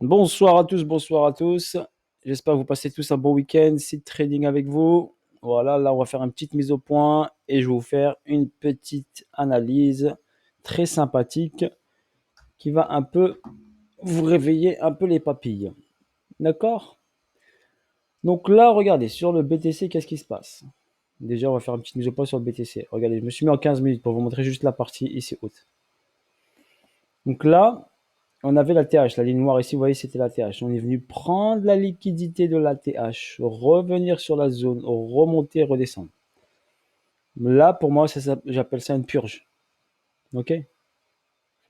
Bonsoir à tous, bonsoir à tous. J'espère que vous passez tous un bon week-end. Seed trading avec vous. Voilà, là on va faire une petite mise au point et je vais vous faire une petite analyse très sympathique qui va un peu vous réveiller un peu les papilles. D'accord? Donc là, regardez, sur le BTC, qu'est-ce qui se passe? Déjà, on va faire une petite mise au point sur le BTC. Regardez, je me suis mis en 15 minutes pour vous montrer juste la partie ici haute. Donc là, on avait la TH, la ligne noire ici, vous voyez, c'était la TH. On est venu prendre la liquidité de la TH, revenir sur la zone, remonter, redescendre. Là, pour moi, j'appelle ça une purge. Ok?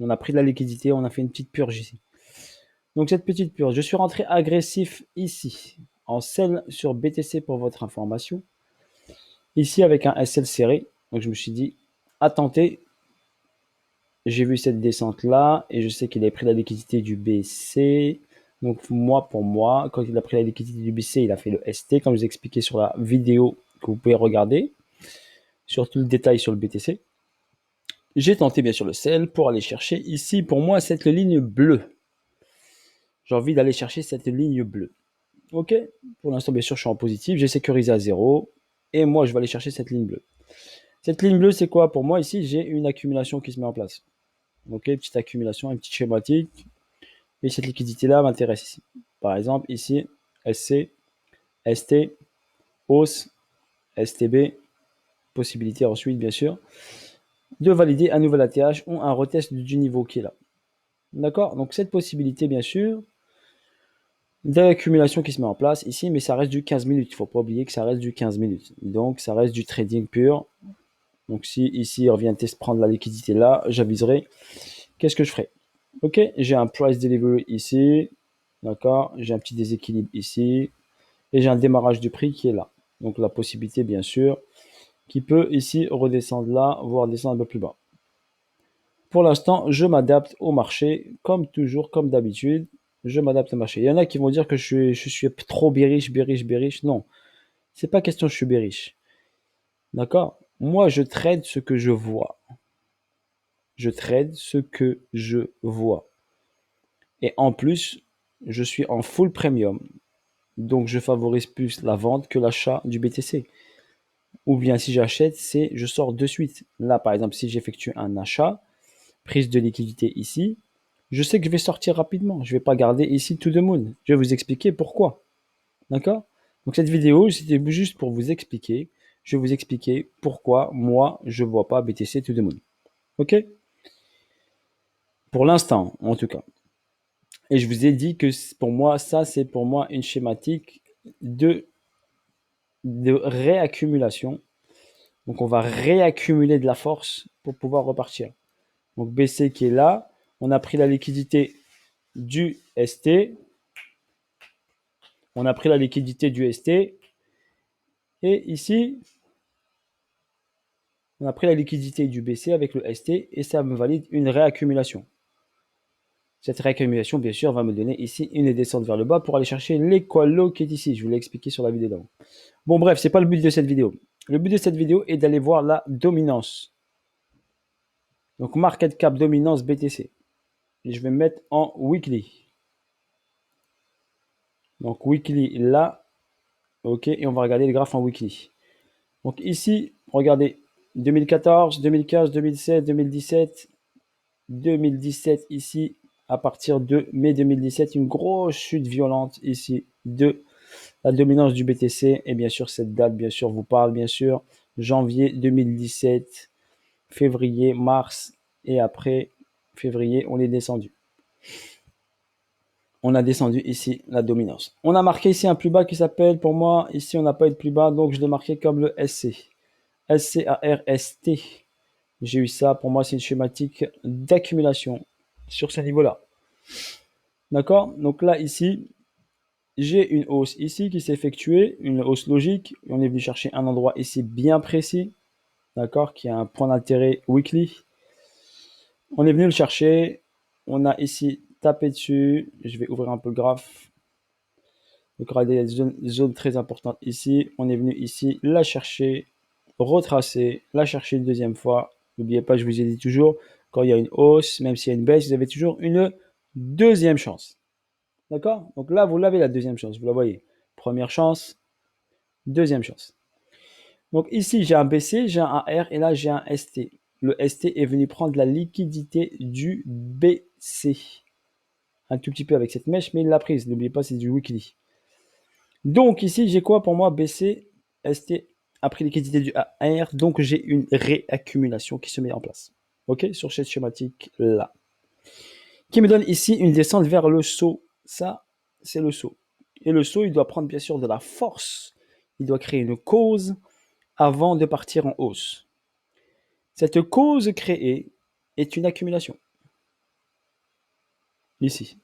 On a pris de la liquidité, on a fait une petite purge ici. Donc cette petite purge, je suis rentré agressif ici, en sell sur BTC pour votre information. Ici avec un SL serré. Donc je me suis dit, à tenter, j'ai vu cette descente là et je sais qu'il a pris la liquidité du BC. Donc moi, pour moi, quand il a pris la liquidité du BC, il a fait le ST, comme je vous ai expliqué sur la vidéo que vous pouvez regarder, sur tout le détail sur le BTC. J'ai tenté bien sûr le sell pour aller chercher ici, pour moi, cette ligne bleue. J'ai envie d'aller chercher cette ligne bleue. Ok, pour l'instant, bien sûr, je suis en positif, j'ai sécurisé à 0 et moi, je vais aller chercher cette ligne bleue. Cette ligne bleue, c'est quoi? Pour moi, ici, j'ai une accumulation qui se met en place. Ok, petite accumulation, une petite schématique. Et cette liquidité-là m'intéresse ici. Par exemple, ici, SC, ST, hausse, STB, possibilité ensuite, bien sûr, de valider un nouvel ATH ou un retest du niveau qui est là. D'accord? Donc, cette possibilité, bien sûr, d'accumulation qui se met en place ici, mais ça reste du 15 minutes. Il ne faut pas oublier que ça reste du 15 minutes. Donc, ça reste du trading pur. Donc, si ici, il revient test prendre la liquidité là, j'aviserai. Qu'est-ce que je ferai? Ok, j'ai un price delivery ici. D'accord? J'ai un petit déséquilibre ici. Et j'ai un démarrage du prix qui est là. Donc la possibilité, bien sûr, qui peut ici redescendre là, voire descendre un peu plus bas. Pour l'instant, je m'adapte au marché, comme toujours, comme d'habitude. Je m'adapte au marché. Il y en a qui vont dire que je suis trop bearish, bearish, bearish. Non, c'est pas question que je suis bearish. D'accord? Moi, je trade ce que je vois. Je trade ce que je vois. Et en plus, je suis en full premium. Donc, je favorise plus la vente que l'achat du BTC. Ou bien si j'achète, c'est je sors de suite. Là, par exemple, si j'effectue un achat, prise de liquidité ici, je sais que je vais sortir rapidement. Je ne vais pas garder ici tout the moon. Je vais vous expliquer pourquoi. D'accord? Donc cette vidéo, c'était juste pour vous expliquer. Je vais vous expliquer pourquoi moi, je ne vois pas BTC to the moon. OK? Pour l'instant, en tout cas. Et je vous ai dit que pour moi, ça, c'est pour moi une schématique de, de réaccumulation. Donc on va réaccumuler de la force pour pouvoir repartir. Donc BC qui est là, on a pris la liquidité du ST, on a pris la liquidité du ST, et ici, on a pris la liquidité du BC avec le ST, et ça me valide une réaccumulation. Cette réaccumulation, bien sûr, va me donner ici une descente vers le bas pour aller chercher l'équalo qui est ici. Je vous l'ai expliqué sur la vidéo d'avant. Bon, bref, c'est pas le but de cette vidéo. Le but de cette vidéo est d'aller voir la dominance. Donc, market cap dominance BTC. Et je vais me mettre en weekly. Donc, weekly là. OK, et on va regarder le graphe en weekly. Donc ici, regardez, 2014, 2015, 2016, 2017, 2017 ici, à partir de mai 2017, une grosse chute violente ici de la dominance du BTC. Et bien sûr, cette date, bien sûr, vous parle, bien sûr, janvier 2017, février, mars, et après février, on est descendu. On a descendu ici la dominance. On a marqué ici un plus bas qui s'appelle, pour moi, ici on n'a pas eu de plus bas, donc je l'ai marqué comme le SC. SCARST. J'ai eu ça, pour moi c'est une schématique d'accumulation sur ce niveau-là. D'accord? Donc là ici, j'ai une hausse ici qui s'est effectuée, une hausse logique. On est venu chercher un endroit ici bien précis, d'accord, qui a un point d'intérêt weekly. On est venu le chercher, on a ici tapé dessus, je vais ouvrir un peu le graphe. Donc, il y a des zones très importantes ici. On est venu ici la chercher, retracer, la chercher une deuxième fois. N'oubliez pas, je vous ai dit toujours, quand il y a une hausse, même s'il y a une baisse, vous avez toujours une deuxième chance. D'accord? Donc là, vous l'avez la deuxième chance. Vous la voyez. Première chance, deuxième chance. Donc ici, j'ai un BC, j'ai un AR et là, j'ai un ST. Le ST est venu prendre la liquidité du BC. Un tout petit peu avec cette mèche, mais il l'a prise. N'oubliez pas, c'est du weekly. Donc ici, j'ai quoi pour moi? BC, ST a pris liquidité du AR. Donc j'ai une réaccumulation qui se met en place. OK? Sur cette schématique-là. Qui me donne ici une descente vers le saut. Ça, c'est le saut. Et le saut, il doit prendre bien sûr de la force. Il doit créer une cause avant de partir en hausse. Cette cause créée est une accumulation. Ici.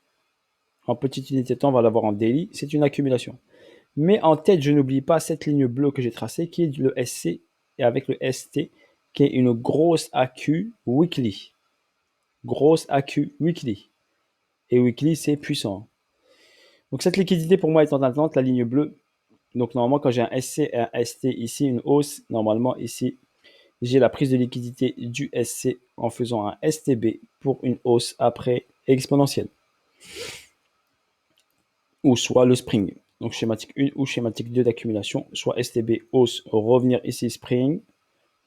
En petite unité de temps, on va l'avoir en daily. C'est une accumulation. Mais en tête, je n'oublie pas cette ligne bleue que j'ai tracée, qui est le SC, et avec le ST, qui est une grosse AQ weekly. Grosse AQ weekly. Et weekly, c'est puissant. Donc cette liquidité pour moi est en attente, la ligne bleue. Donc normalement, quand j'ai un SC et un ST ici, une hausse, normalement ici, j'ai la prise de liquidité du SC en faisant un STB pour une hausse après exponentielle. Ou soit le spring. Donc schématique 1 ou schématique 2 d'accumulation, soit STB, hausse, revenir ici spring.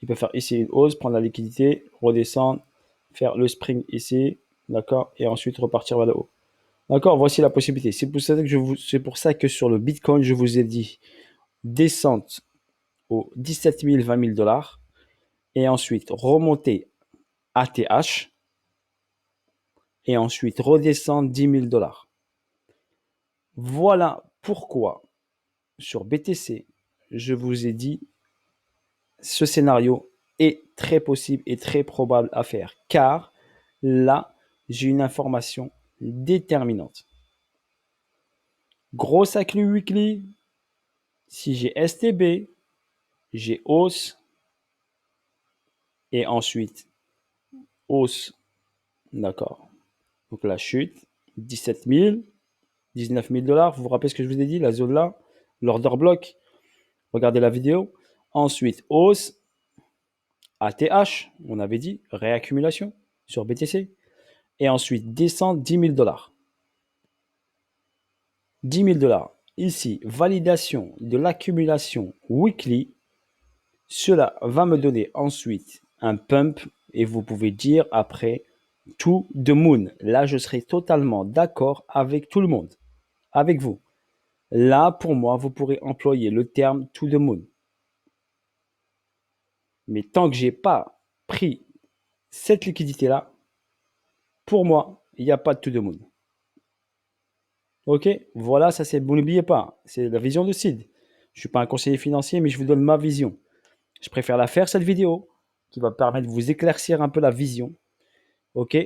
Il peut faire ici une hausse, prendre la liquidité, redescendre, faire le spring ici, d'accord, et ensuite repartir vers le haut. D'accord, voici la possibilité. C'est pour ça que sur le Bitcoin, je vous ai dit descente aux 17 000, 20 000 dollars et ensuite remonter ATH et ensuite redescendre 10 000 dollars. Voilà pourquoi sur BTC, je vous ai dit ce scénario est très possible et très probable à faire car là, j'ai une information déterminante. Grosse acclue weekly, si j'ai STB, j'ai hausse et ensuite hausse, d'accord. Donc la chute, 17 000, 19 000 dollars. Vous vous rappelez ce que je vous ai dit, la zone là, l'order block. Regardez la vidéo. Ensuite, hausse, ATH, on avait dit, réaccumulation sur BTC. Et ensuite, descend 10 000 dollars. 10 000 dollars. Ici, validation de l'accumulation weekly. Cela va me donner ensuite un pump et vous pouvez dire après to the moon. Là, je serai totalement d'accord avec tout le monde, avec vous. Là, pour moi, vous pourrez employer le terme to the moon. Mais tant que j'ai pas pris cette liquidité-là, pour moi, il n'y a pas de to the moon. Ok, voilà, ça c'est, vous n'oubliez pas, c'est la vision de Sid. Je ne suis pas un conseiller financier, mais je vous donne ma vision. Je préfère la faire, cette vidéo, qui va permettre de vous éclaircir un peu la vision. Ok,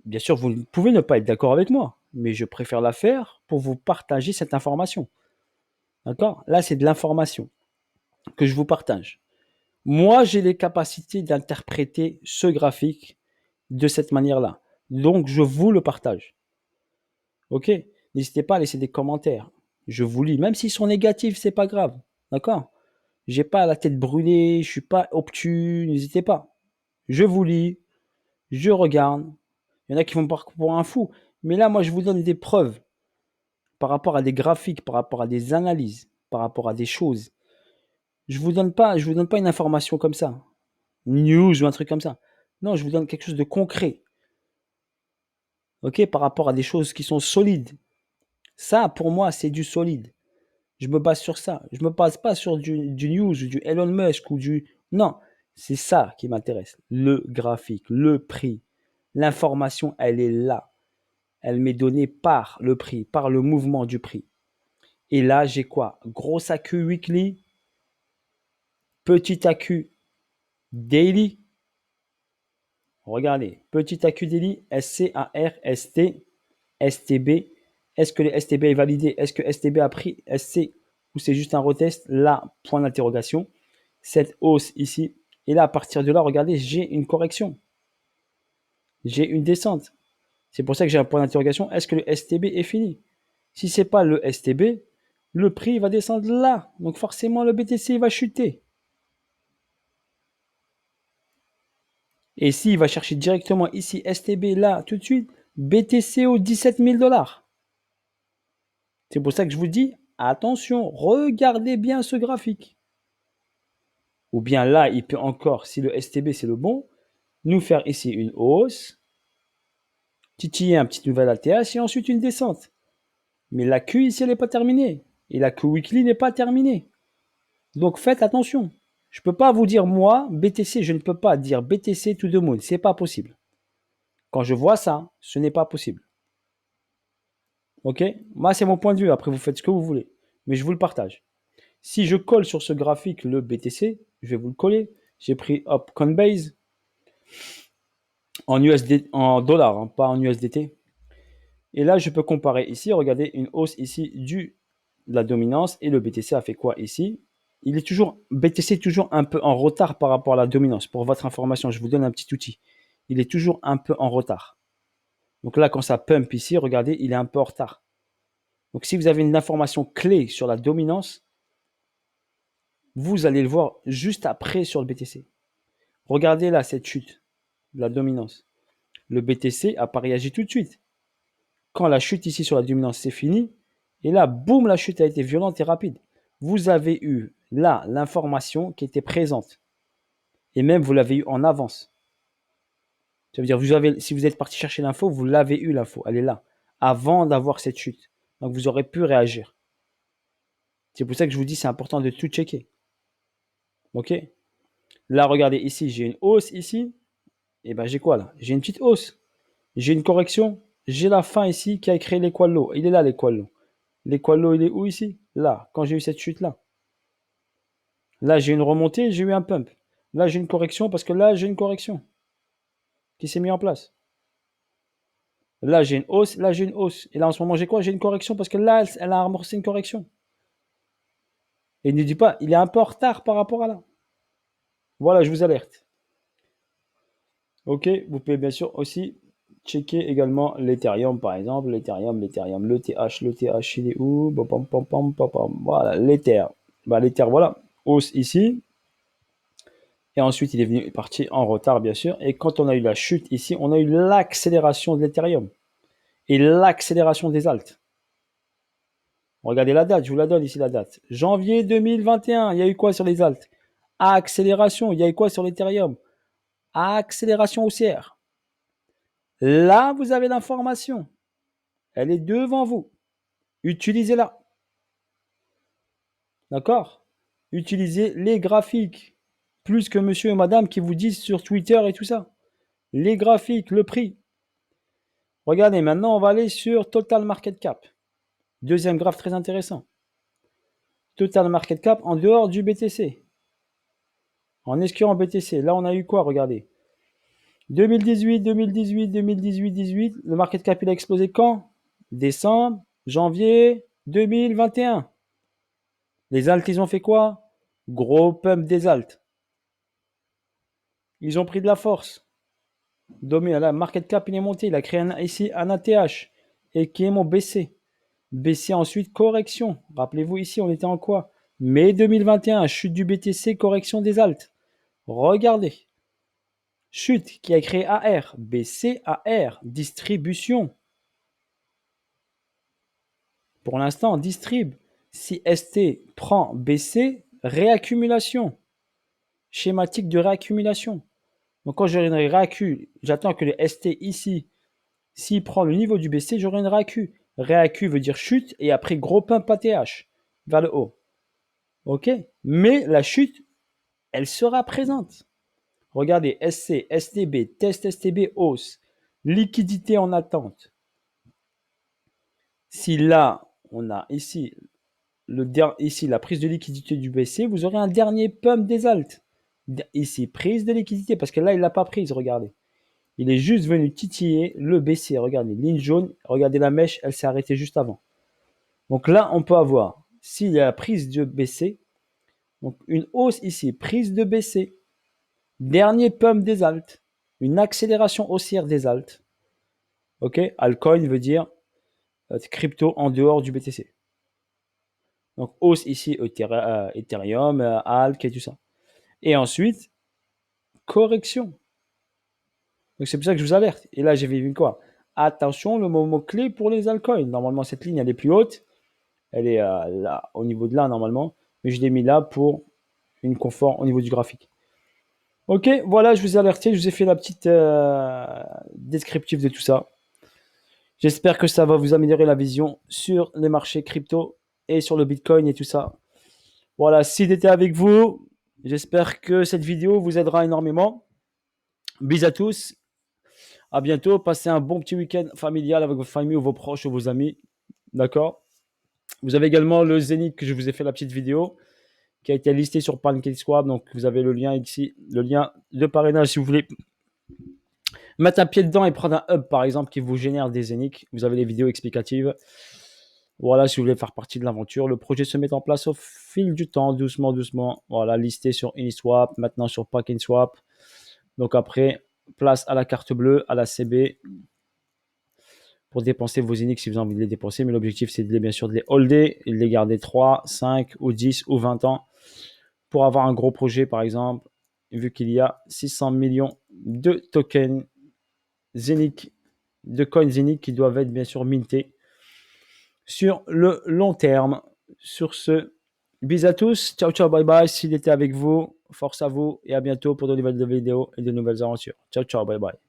bien sûr, vous pouvez ne pas être d'accord avec moi, mais je préfère la faire pour vous partager cette information. D'accord? Là, c'est de l'information que je vous partage. Moi, j'ai les capacités d'interpréter ce graphique de cette manière-là. Donc, je vous le partage. Ok? N'hésitez pas à laisser des commentaires. Je vous lis. Même s'ils sont négatifs, c'est pas grave. D'accord? J'ai pas la tête brûlée, je suis pas obtus. N'hésitez pas. Je vous lis, je regarde. Il y en a qui vont me prendre pour un fou. Mais là, moi, je vous donne des preuves par rapport à des graphiques, par rapport à des analyses, par rapport à des choses. Je vous donne pas une information comme ça, une news ou un truc comme ça. Non, je vous donne quelque chose de concret. Ok, par rapport à des choses qui sont solides. Ça, pour moi, c'est du solide. Je me base sur ça. Je me base pas sur du news, du Elon Musk ou du. Non, c'est ça qui m'intéresse. Le graphique, le prix. L'information, elle est là. Elle m'est donnée par le prix, par le mouvement du prix. Et là, j'ai quoi? Grosse AQ weekly, petit AQ daily. Regardez, petit AQ daily, SCAR, ST, STB. Est-ce que le STB est validé? Est-ce que STB a pris SC ou c'est juste un retest? Là, point d'interrogation. Cette hausse ici. Et là, à partir de là, regardez, j'ai une correction. J'ai une descente. C'est pour ça que j'ai un point d'interrogation. Est-ce que le STB est fini? Si ce n'est pas le STB, le prix va descendre là. Donc forcément, le BTC va chuter. Et s'il va chercher directement ici STB là, tout de suite, BTC aux 17 000 dollars. C'est pour ça que je vous dis, attention, regardez bien ce graphique. Ou bien là, il peut encore, si le STB c'est le bon, nous faire ici une hausse, titiller un petit nouvel ATH et ensuite une descente. Mais la queue ici, elle n'est pas terminée. Et la queue weekly n'est pas terminée. Donc faites attention. Je ne peux pas vous dire, moi, BTC, je ne peux pas dire BTC to the moon. Ce n'est pas possible. Quand je vois ça, ce n'est pas possible. Ok? Moi, c'est mon point de vue. Après, vous faites ce que vous voulez. Mais je vous le partage. Si je colle sur ce graphique le BTC, je vais vous le coller. J'ai pris hop, Coinbase en USD, en dollars, hein, pas en USDT. Et là, je peux comparer ici. Regardez une hausse ici de la dominance. Et le BTC a fait quoi ici? Il est toujours, BTC est toujours un peu en retard par rapport à la dominance. Pour votre information, je vous donne un petit outil. Il est toujours un peu en retard. Donc là, quand ça pump ici, regardez, il est un peu en retard. Donc si vous avez une information clé sur la dominance, vous allez le voir juste après sur le BTC. Regardez là cette chute de la dominance. Le BTC n'a pas réagi tout de suite. Quand la chute ici sur la dominance, c'est fini. Et là, boum, la chute a été violente et rapide. Vous avez eu là l'information qui était présente. Et même, vous l'avez eu en avance. Ça veut dire, si vous êtes parti chercher l'info, vous l'avez eu l'info. Elle est là. Avant d'avoir cette chute. Donc, vous aurez pu réagir. C'est pour ça que je vous dis, c'est important de tout checker. OK? Là, regardez ici, j'ai une hausse ici. Et ben, j'ai quoi là? J'ai une petite hausse. J'ai une correction. J'ai la fin ici qui a créé l'équal low. Il est là, l'équal low. L'équal low, il est où ici? Là, quand j'ai eu cette chute-là. Là, j'ai une remontée, j'ai eu un pump. Là, j'ai une correction parce que là, j'ai une correction qui s'est mise en place. Là, j'ai une hausse, là, j'ai une hausse. Et là, en ce moment, j'ai quoi? J'ai une correction parce que là, elle a amorcé une correction. Et ne dis pas, il est un peu en retard par rapport à là. Voilà, je vous alerte. Ok, vous pouvez bien sûr aussi checker également l'Ethereum, par exemple. L'Ethereum, l'ETH, il est où? Voilà, l'Ether. Bah, l'Ether, voilà, hausse ici. Et ensuite, il est venu parti en retard, bien sûr. Et quand on a eu la chute ici, on a eu l'accélération de l'Ethereum et l'accélération des altes. Regardez la date, je vous la donne ici la date. Janvier 2021, il y a eu quoi sur les altes? Accélération, il y a eu quoi sur l'Ethereum? Accélération haussière. Là, vous avez l'information. Elle est devant vous. Utilisez-la. D'accord? Utilisez les graphiques. Plus que monsieur et madame qui vous disent sur Twitter et tout ça. Les graphiques, le prix. Regardez, maintenant, on va aller sur Total Market Cap. Deuxième graphe très intéressant. Total Market Cap en dehors du BTC. En excluant BTC. Là, on a eu quoi? Regardez. 2018, 2018, 2018, 18. Le market cap, il a explosé quand? Décembre, janvier 2021. Les alts, ils ont fait quoi? Gros pump des alts. Ils ont pris de la force. La market cap, il est monté. Il a créé ici un ATH et qui est mon BC. BC ensuite, correction. Rappelez-vous ici, on était en quoi? Mai 2021, chute du BTC, correction des alts. Regardez. Chute qui a créé AR, BCAR, distribution. Pour l'instant, distrib. Si ST prend BC, réaccumulation. Schématique de réaccumulation. Donc quand j'aurai une réacu, j'attends que le ST ici, s'il prend le niveau du BC, j'aurai une réacu. Réacu veut dire chute et après gros pump ATH vers le haut. Ok? Mais la chute, elle sera présente. Regardez, SC, STB, test STB, hausse. Liquidité en attente. Si là, on a ici, ici la prise de liquidité du BC, vous aurez un dernier pump des alts. Ici, prise de liquidité, parce que là, il ne l'a pas prise, regardez. Il est juste venu titiller le BC. Regardez, ligne jaune, regardez la mèche, elle s'est arrêtée juste avant. Donc là, on peut avoir, s'il y a la prise de BC, donc une hausse ici, prise de BC, dernier pump des alts, une accélération haussière des alts. Ok, altcoin veut dire crypto en dehors du BTC. Donc hausse ici Ethereum, ALK et tout ça. Et ensuite, correction. Donc c'est pour ça que je vous alerte. Et là, j'ai vu quoi? Attention, le moment clé pour les altcoins. Normalement, cette ligne, elle est plus haute. Elle est là, au niveau de là normalement. Mais je l'ai mis là pour une confort au niveau du graphique. Ok, voilà, je vous ai alerté, je vous ai fait la petite descriptif de tout ça. J'espère que ça va vous améliorer la vision sur les marchés crypto et sur le Bitcoin et tout ça. Voilà, s'il était avec vous, j'espère que cette vidéo vous aidera énormément. Bisous à tous, à bientôt. Passez un bon petit week-end familial avec votre famille ou vos proches ou vos amis. D'accord. Vous avez également le Zénith que je vous ai fait la petite vidéo qui a été listé sur PancakeSwap. Donc vous avez le lien ici, le lien de parrainage si vous voulez mettre un pied dedans et prendre un hub par exemple qui vous génère des Zénith. Vous avez les vidéos explicatives. Voilà, si vous voulez faire partie de l'aventure, le projet se met en place au fil du temps, doucement, doucement. Voilà, listé sur Uniswap, maintenant sur PancakeSwap. Donc après, place à la carte bleue, à la CB, pour dépenser vos Inix si vous avez envie de les dépenser. Mais l'objectif, c'est bien sûr de les holder et de les garder 3, 5 ou 10 ou 20 ans pour avoir un gros projet, par exemple, vu qu'il y a 600 millions de tokens Zenic, de coins Zenic qui doivent être bien sûr mintés sur le long terme. Sur ce, bis à tous, ciao ciao, bye bye. S'il était avec vous, force à vous et à bientôt pour de nouvelles vidéos et de nouvelles aventures. Ciao ciao, bye bye.